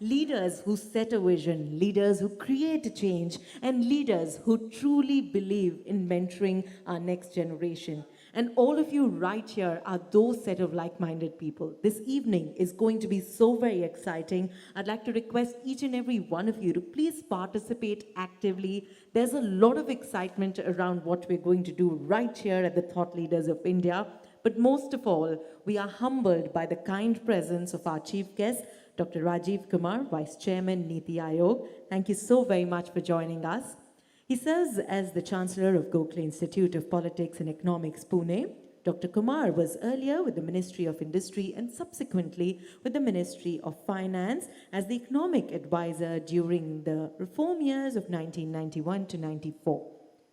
leaders who set a vision, leaders who create a change, and leaders who truly believe in mentoring our next generation. And all of you right here are those set of like minded people. This evening is going to be so very exciting. I'd like to request each and every one of you to please participate actively. There's a lot of excitement around what we're going to do right here at the Thought Leaders of India. But most of all, we are humbled by the kind presence of our chief guest, Dr. Rajiv Kumar, Vice Chairman, Niti Aayog. Thank you so very much for joining us. He serves as the Chancellor of Gokhale Institute of Politics and Economics, Pune. Dr. Kumar was earlier with the Ministry of Industry and subsequently with the Ministry of Finance as the economic advisor during the reform years of 1991 to 94.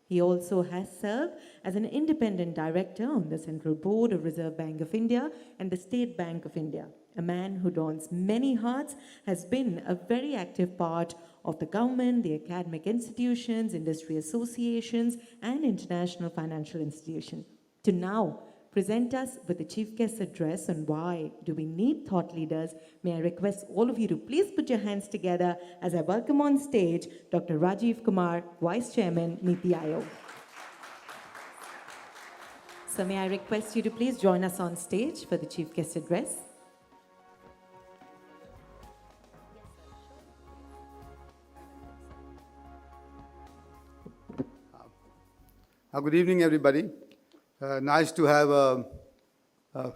He also has served as an independent director on the Central Board of Reserve Bank of India and the State Bank of India. A man who dawns many hearts, has been a very active part of the government, the academic institutions, industry associations, and international financial institutions. To now present us with the chief guest address on why do we need thought leaders, may I request all of you to please put your hands together as I welcome on stage Dr. Rajiv Kumar, Vice Chairman, Niti Aayog. So may I request you to please join us on stage for the chief guest address. Good evening, everybody. Nice to have a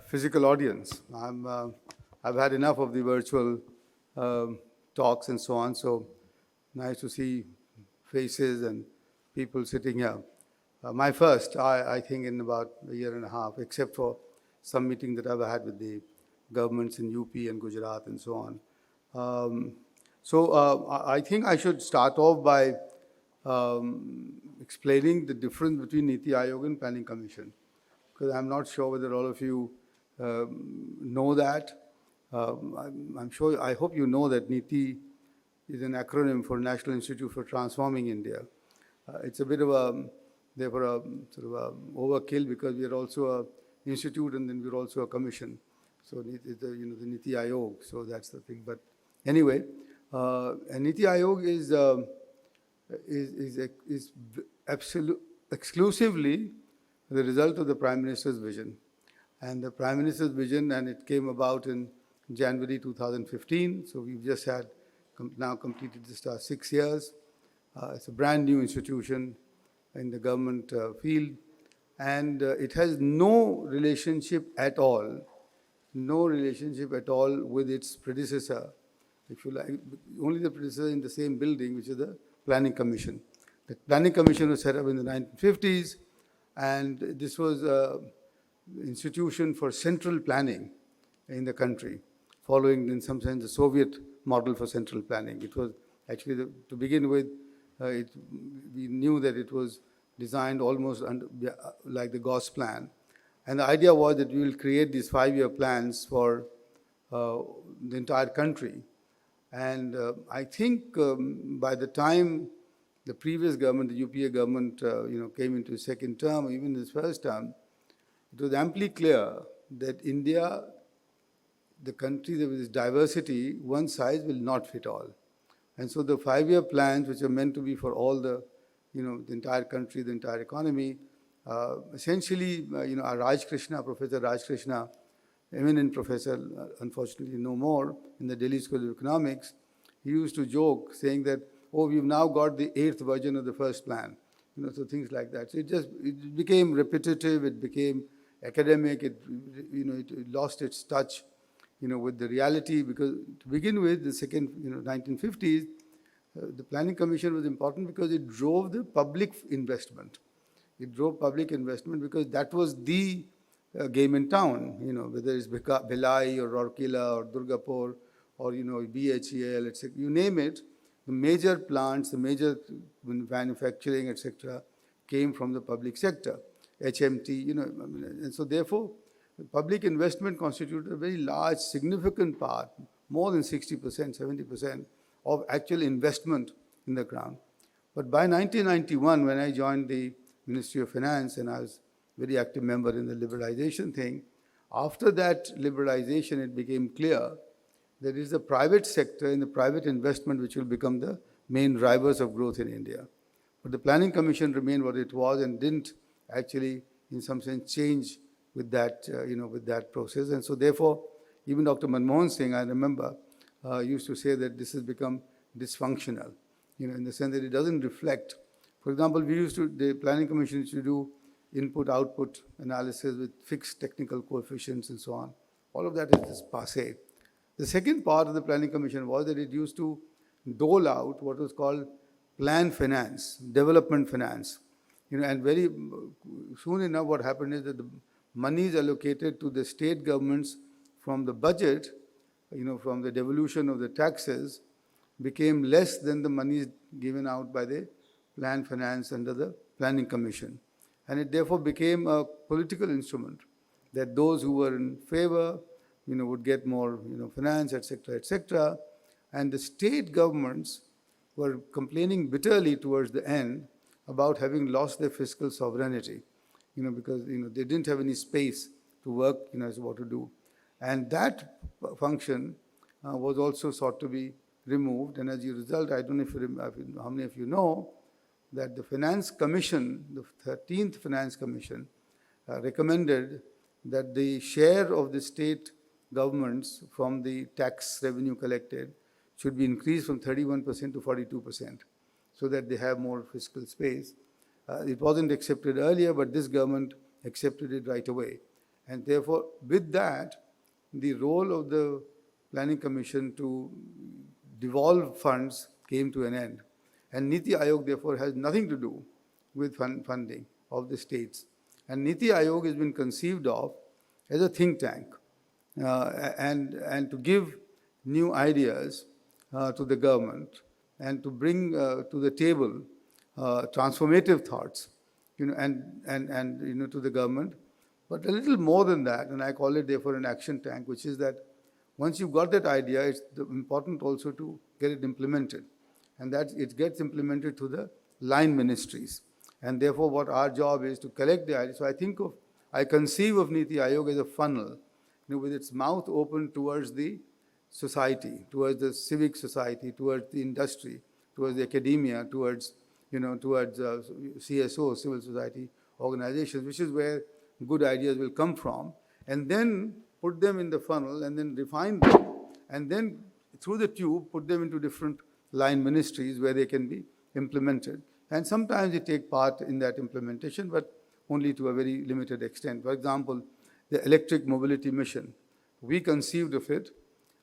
physical audience. I've had enough of the virtual talks and so on, so nice to see faces and people sitting here. My first, I think, in about a year and a half, except for some meeting that I've had with the governments in UP and Gujarat and so on. I think I should start off by explaining the difference between Niti Aayog and Planning Commission, because I'm not sure whether all of you know that. I hope you know that NITI is an acronym for National Institute for Transforming India. It's a bit of a, therefore, a sort of a overkill because we are also an institute and then we're also a commission. So it's the Niti Aayog. So that's the thing. But anyway, and Niti Aayog is exclusively the result of the Prime Minister's vision. And the Prime Minister's vision, and it came about in January 2015. So we've just had now completed just 6 years. It's a brand new institution in the government field. And it has no relationship at all with its predecessor, if you like, only the predecessor in the same building, which is the Planning Commission. The Planning Commission was set up in the 1950s, and this was an institution for central planning in the country, following, in some sense, the Soviet model for central planning. It was actually, to begin with, we knew that it was designed almost like the Gauss plan. And the idea was that we will create these 5-year plans for the entire country. And I think by the time the previous government, the UPA government, came into its second term, or even its first term, it was amply clear that India, the country with its diversity, one size will not fit all. And so the 5-year plans, which are meant to be for all the, the entire country, the entire economy, essentially, our Professor Raj Krishna, eminent professor, unfortunately no more, in the Delhi School of Economics, he used to joke saying that, oh, we've now got the 8th version of the first plan. So things like that. So it became repetitive, it became academic, it lost its touch, with the reality, because to begin with, the second, 1950s, the Planning Commission was important because it drove the public investment. It drove public investment because that was the game in town, whether it's Bhilai or Rourkela or Durgapur or, BHEL, etc. You name it, the major plants, the major manufacturing, etc., came from the public sector, HMT, and so therefore, public investment constituted a very large, significant part, more than 60%, 70% of actual investment in the ground. But by 1991, when I joined the Ministry of Finance, and I was a very active member in the liberalization thing, after that liberalization, it became clear there is the private sector and the private investment which will become the main drivers of growth in India. But the Planning Commission remained what it was and didn't actually, in some sense, change with that, with that process. And so, therefore, even Dr. Manmohan Singh, I remember, used to say that this has become dysfunctional, in the sense that it doesn't reflect. For example, the Planning Commission used to do input-output analysis with fixed technical coefficients and so on. All of that is just passé. The second part of the Planning Commission was that it used to dole out what was called plan finance, development finance. And very soon enough what happened is that the monies allocated to the state governments from the budget, from the devolution of the taxes, became less than the monies given out by the plan finance under the Planning Commission. And it therefore became a political instrument that those who were in favor, would get more, finance, etc., etc. And the state governments were complaining bitterly towards the end about having lost their fiscal sovereignty, because, they didn't have any space to work, as what to do. And that function was also sought to be removed. And as a result, I don't know how many of you know that the Finance Commission, the 13th Finance Commission, recommended that the share of the state governments from the tax revenue collected should be increased from 31% to 42%, so that they have more fiscal space. It wasn't accepted earlier, but this government accepted it right away. And therefore, with that, the role of the Planning Commission to devolve funds came to an end. And Niti Aayog, therefore, has nothing to do with funding of the states. And Niti Aayog has been conceived of as a think tank, and to give new ideas to the government and to bring to the table transformative thoughts, and to the government. But a little more than that, and I call it therefore an action tank, which is that once you've got that idea, it's important also to get it implemented. And that it gets implemented to the line ministries. And therefore, what our job is to collect the ideas. So I conceive of Niti Aayog as a funnel, with its mouth open towards the society, towards the civic society, towards the industry, towards the academia, towards CSO, civil society organizations, which is where good ideas will come from, and then put them in the funnel, and then refine them, and then through the tube put them into different line ministries where they can be implemented. And sometimes they take part in that implementation, but only to a very limited extent. For example, the electric mobility mission. We conceived of it,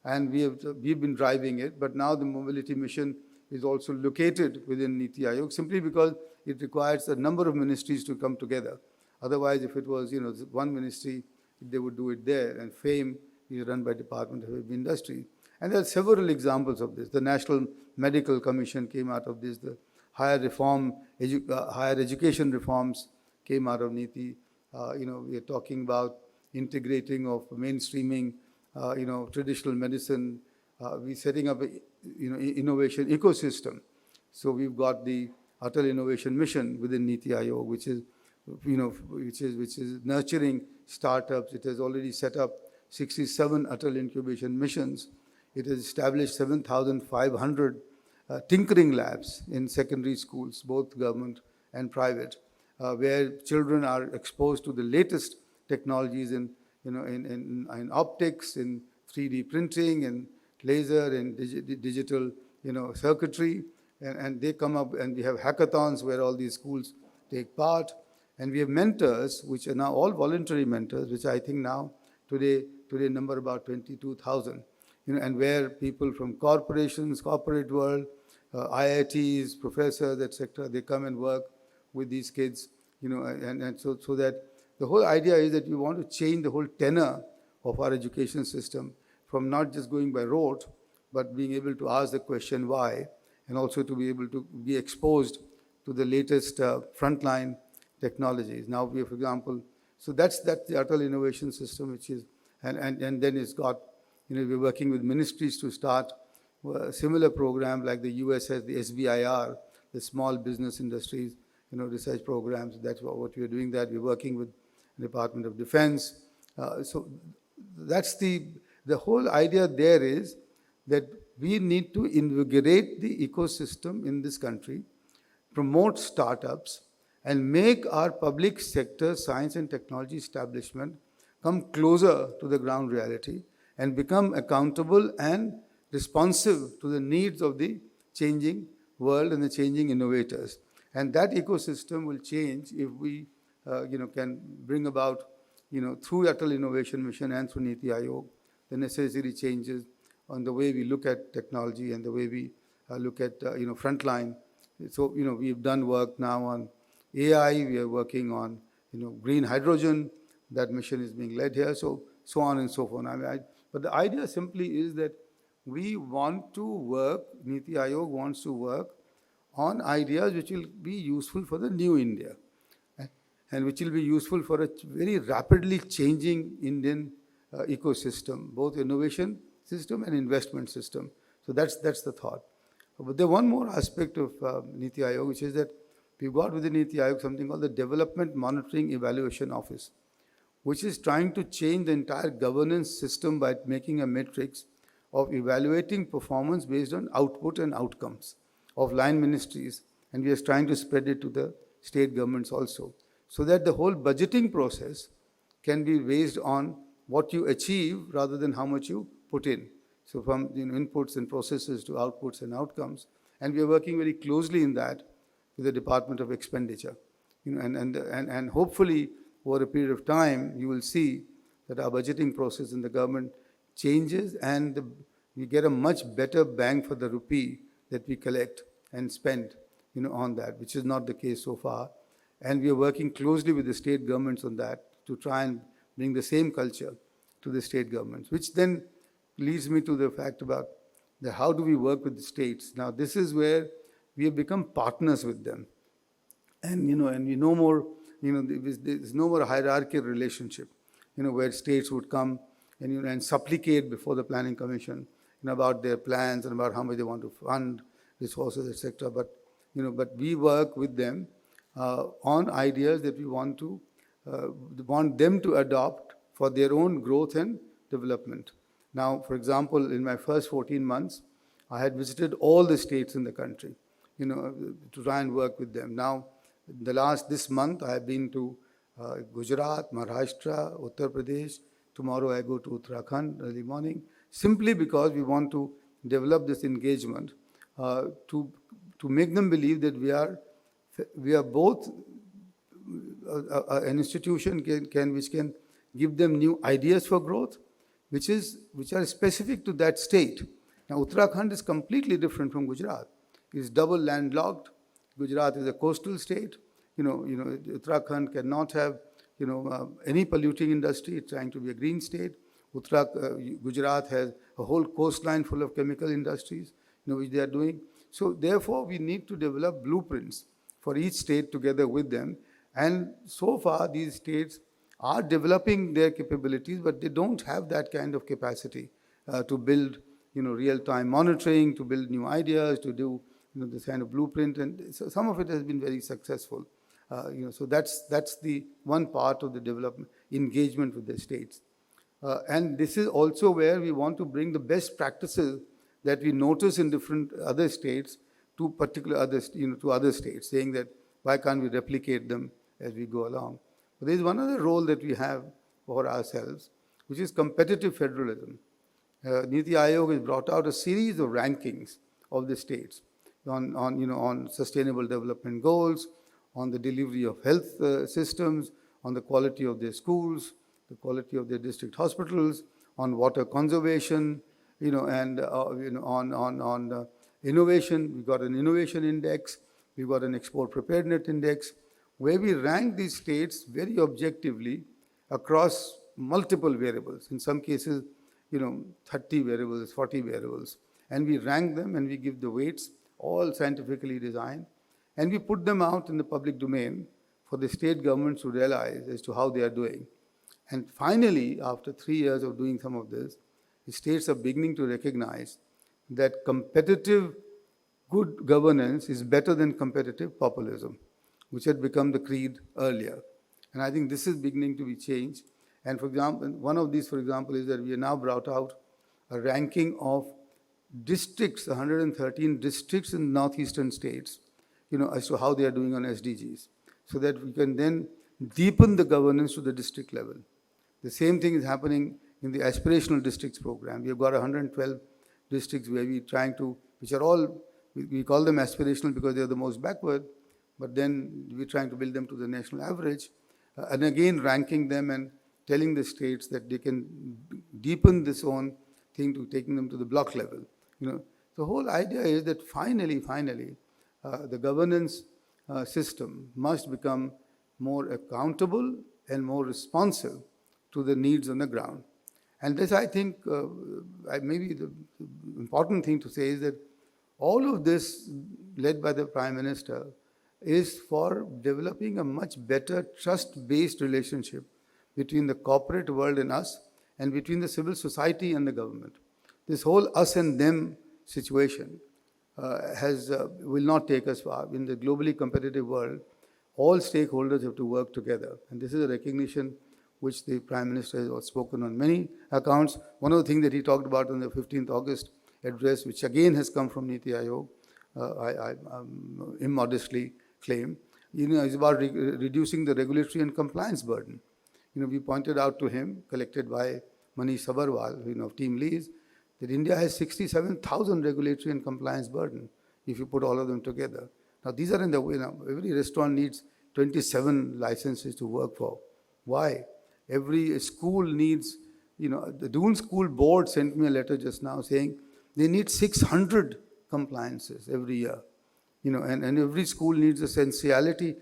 and we've been driving it, but now the mobility mission is also located within Niti Aayog, simply because it requires a number of ministries to come together. Otherwise, if it was one ministry, they would do it there, and FAME is run by Department of Heavy Industry. And there are several examples of this. The National Medical Commission came out of this. The higher education reforms came out of Niti. We are talking about integrating of mainstreaming, traditional medicine. We're setting up a, innovation ecosystem. So we've got the Atal Innovation Mission within Niti Aayog, which is nurturing startups. It has already set up 67 Atal Incubation Missions. It has established 7,500 tinkering labs in secondary schools, both government and private, where children are exposed to the latest technologies in optics, in 3D printing, in laser, and digital circuitry. And they come up, and we have hackathons where all these schools take part. And we have mentors, which are now all voluntary mentors, which I think now today number about 22,000. And where people from corporations, corporate world, IITs, professors, etc., they come and work with these kids, and so that the whole idea is that we want to change the whole tenor of our education system from not just going by rote, but being able to ask the question why, and also to be able to be exposed to the latest frontline technologies. Now we have, for example, so that's the Atal Innovation System, which is, and then it's got, we're working with ministries to start a similar program like the US has the SBIR, the Small Business Industries, research programs. That's what we're doing. That we're working with the Department of Defense. So that's the whole idea there is that we need to invigorate the ecosystem in this country, promote startups, and make our public sector science and technology establishment come closer to the ground reality and become accountable and responsive to the needs of the changing world and the changing innovators. And that ecosystem will change if we can bring about, through Atal Innovation Mission and through Niti Aayog, the necessary changes on the way we look at technology and the way we look at, frontline. So, we've done work now on AI, we are working on, green hydrogen, that mission is being led here, so on and so forth. But the idea simply is that we want to work, Niti Aayog wants to work on ideas which will be useful for the new India and which will be useful for a very rapidly changing Indian ecosystem, both innovation system and investment system. So that's the thought. But there's one more aspect of Niti Aayog, which is that we've got within Niti Aayog something called the Development Monitoring Evaluation Office, which is trying to change the entire governance system by making a matrix of evaluating performance based on output and outcomes of line ministries, and we are trying to spread it to the state governments also, so that the whole budgeting process can be based on what you achieve rather than how much you put in. So from inputs and processes to outputs and outcomes, and we are working very closely in that with the Department of Expenditure, and hopefully over a period of time you will see that our budgeting process in the government changes and we get a much better bang for the rupee that we collect and spend, on that, which is not the case so far. And we are working closely with the state governments on that to try and bring the same culture to the state governments, which then leads me to the fact about how do we work with the states. Now, this is where we have become partners with them. And, and we no more, there's no more hierarchical relationship, where states would come and supplicate before the Planning Commission, about their plans and about how much they want to fund resources, etc. But, but we work with them on ideas that we want them to adopt for their own growth and development. Now, for example, in my first 14 months, I had visited all the states in the country, to try and work with them. Now, this month, I have been to Gujarat, Maharashtra, Uttar Pradesh. Tomorrow I go to Uttarakhand early morning, simply because we want to develop this engagement to make them believe that we are both an institution which can give them new ideas for growth, which are specific to that state. Now, Uttarakhand is completely different from Gujarat. It's double landlocked. Gujarat is a coastal state. Uttarakhand cannot have any polluting industry. It's trying to be a green state. Gujarat has a whole coastline full of chemical industries, which they are doing. So therefore, we need to develop blueprints for each state together with them. And so far, these states are developing their capabilities, but they don't have that kind of capacity to build, real-time monitoring, to build new ideas, to do, this kind of blueprint. And so some of it has been very successful. So that's the one part of the development engagement with the states. And this is also where we want to bring the best practices that we notice in different other states to particular to other states, saying that why can't we replicate them as we go along. But there is one other role that we have for ourselves, which is competitive federalism. Niti Aayog has brought out a series of rankings of the states on sustainable development goals, on the delivery of health systems, on the quality of their schools, the quality of their district hospitals, on water conservation, and on innovation. We've got an innovation index, we've got an export preparedness index, where we rank these states very objectively across multiple variables. In some cases, 30 variables, 40 variables. And we rank them and we give the weights, all scientifically designed. And we put them out in the public domain for the state governments to realize as to how they are doing. And finally, after 3 years of doing some of this, the states are beginning to recognize that competitive good governance is better than competitive populism, which had become the creed earlier. And I think this is beginning to be changed. And for example, one of these, for example, is that we have now brought out a ranking of districts, 113 districts in northeastern states, as to how they are doing on SDGs, so that we can then deepen the governance to the district level. The same thing is happening in the aspirational districts program. We have got 112 districts where we're trying to, which are all, we call them aspirational because they're the most backward, but then we're trying to build them to the national average, and again ranking them and telling the states that they can deepen this own thing to taking them to the block level. The whole idea is that finally, the governance system must become more accountable and more responsive to the needs on the ground. And this, I think, maybe the important thing to say is that all of this, led by the Prime Minister, is for developing a much better trust-based relationship between the corporate world and us, and between the civil society and the government. This whole us and them situation will not take us far. In the globally competitive world, all stakeholders have to work together. And this is a recognition which the Prime Minister has spoken on many accounts. One of the things that he talked about on the 15th August address, which again has come from Niti Aayog, I immodestly claim, is about reducing the regulatory and compliance burden. We pointed out to him, collected by Manish Sabharwal, of Team Lease, that India has 67,000 regulatory and compliance burden if you put all of them together. Now, these are in the way. Every restaurant needs 27 licenses to work for. Why? Every school needs, the Doon School Board sent me a letter just now saying they need 600 compliances every year. And every school needs essentiality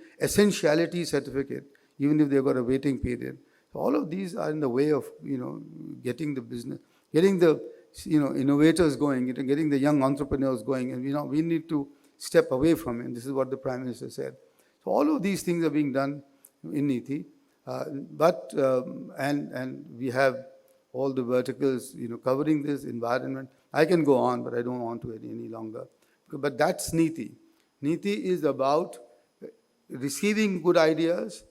certificate, even if they've got a waiting period. So all of these are in the way of, getting the business, getting the, innovators going, getting the young entrepreneurs going. And, we need to step away from it. And this is what the Prime Minister said. So all of these things are being done in Niti. And we have all the verticals, covering this environment. I can go on, but I don't want to any longer. But that's Niti. Niti is about receiving good ideas,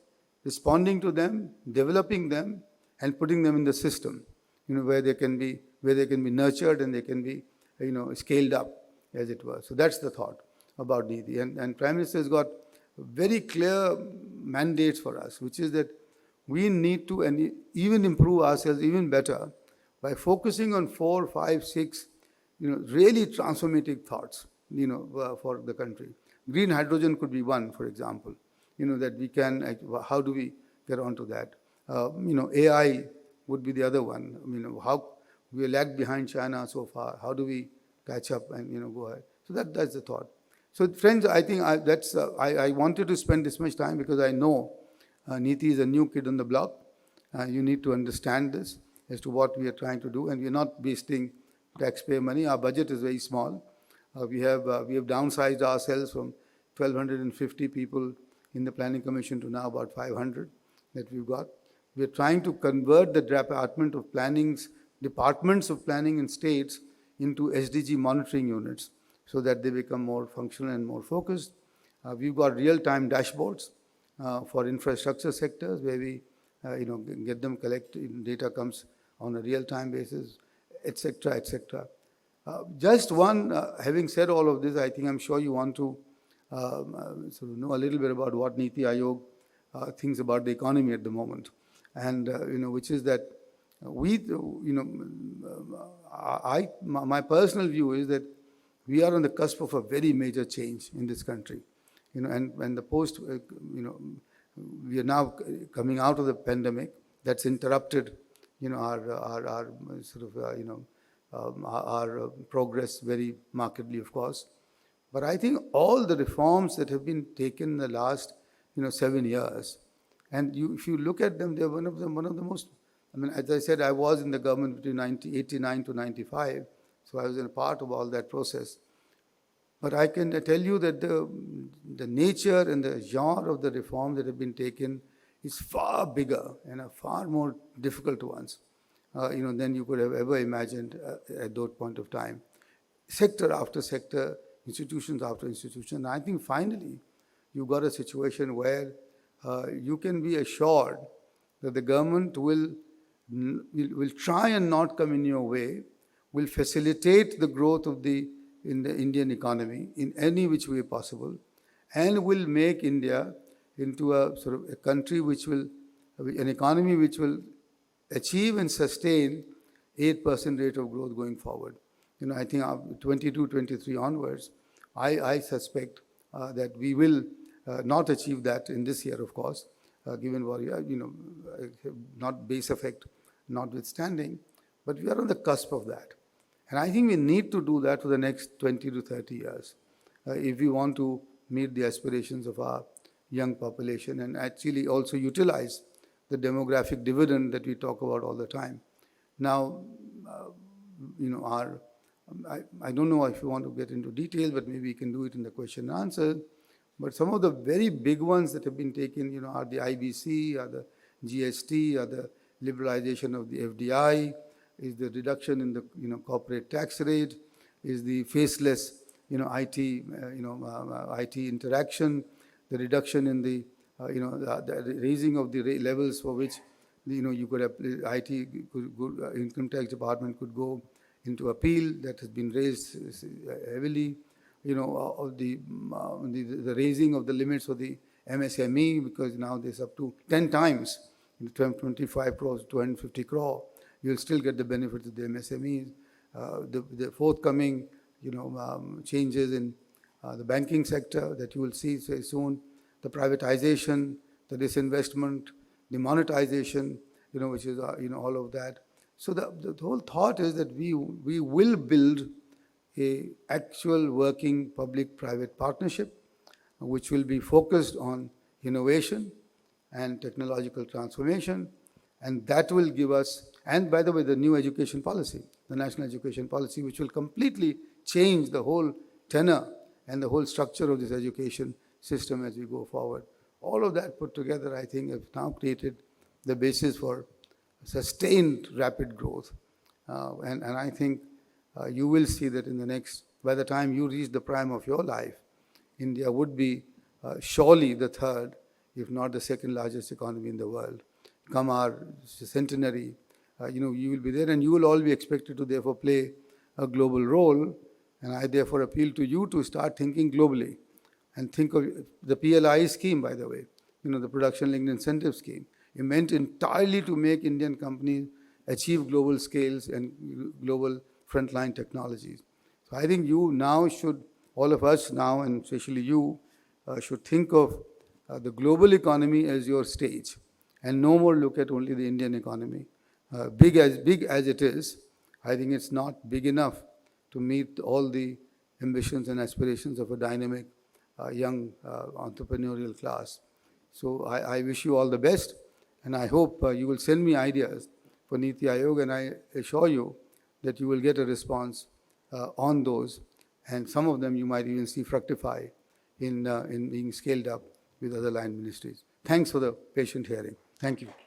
responding to them, developing them, and putting them in the system, where they can be nurtured and they can be, scaled up, as it were. So that's the thought about Niti. And Prime Minister has got very clear mandates for us, which is that we need to and even improve ourselves even better by focusing on 4, 5, 6, really transformative thoughts, for the country. Green hydrogen could be one, for example, that we can, how do we get onto that? AI would be the other one. How we lagged behind China so far. How do we catch up and, go ahead? So that's the thought. So friends, I think I wanted to spend this much time because I know Niti is a new kid on the block. You need to understand this as to what we are trying to do, and we are not wasting taxpayer money. Our budget is very small. We have downsized ourselves from 1,250 people in the Planning Commission to now about 500 that we've got. We are trying to convert the departments of planning in states into SDG monitoring units so that they become more functional and more focused. We've got real-time dashboards for infrastructure sectors where we get them collected, data comes on a real-time basis, etc., etc. Just one, having said all of this, I think I'm sure you want to sort of know a little bit about what Niti Aayog thinks about the economy at the moment. And, which is that my personal view is that we are on the cusp of a very major change in this country. And the post, we are now coming out of the pandemic that's interrupted, our sort of, our progress very markedly, of course. But I think all the reforms that have been taken in the last, 7 years, and if you look at them, they're one of the most, as I said, I was in the government between 1989 to 95, so I was a part of all that process. But I can tell you that the nature and the genre of the reforms that have been taken is far bigger and a far more difficult ones, than you could have ever imagined at that point of time. Sector after sector, institutions after institution. And I think finally, you've got a situation where you can be assured that the government will try and not come in your way will facilitate the growth of in the Indian economy in any which way possible, and will make India into a sort of a country which will, an economy which will achieve and sustain 8% rate of growth going forward. I think 22, 23 onwards, I suspect that we will not achieve that in this year, of course, given what, not base effect notwithstanding, but we are on the cusp of that. And I think we need to do that for the next 20 to 30 years if we want to meet the aspirations of our young population and actually also utilize the demographic dividend that we talk about all the time. Now, I don't know if you want to get into detail, but maybe we can do it in the question and answer. But some of the very big ones that have been taken, are the IBC, are the GST, are the liberalization of the FDI, is the reduction in the corporate tax rate, is the faceless IT interaction, the reduction in the the raising of the levels for which you could have income tax department could go into appeal, that has been raised heavily. The raising of the limits for the MSME, because now there's up to 10 times, 25 crores to 250 crore. You'll still get the benefits of the MSMEs. The forthcoming, changes in the banking sector that you will see very soon, the privatization, the disinvestment, the monetization, which is, all of that. So the whole thought is that we will build a actual working public-private partnership, which will be focused on innovation and technological transformation, and that will give us, and by the way, the new education policy, the national education policy, which will completely change the whole tenor and the whole structure of this education system as we go forward. All of that put together, I think, have now created the basis for sustained rapid growth. And I think you will see that in the next, by the time you reach the prime of your life, India would be surely the third, if not the second largest economy in the world. Come our centenary, you will be there, and you will all be expected to therefore play a global role. And I therefore appeal to you to start thinking globally and think of the PLI scheme, by the way, the production linked incentive scheme, meant entirely to make Indian companies achieve global scales and global frontline technologies. So I think you now should, all of us now, and especially you, should think of the global economy as your stage, and no more look at only the Indian economy. Big as it is, I think it's not big enough to meet all the ambitions and aspirations of a dynamic young entrepreneurial class. So I wish you all the best, and I hope you will send me ideas for Niti Aayog, and I assure you that you will get a response on those, and some of them you might even see fructify in being scaled up with other line ministries. Thanks for the patient hearing. Thank you.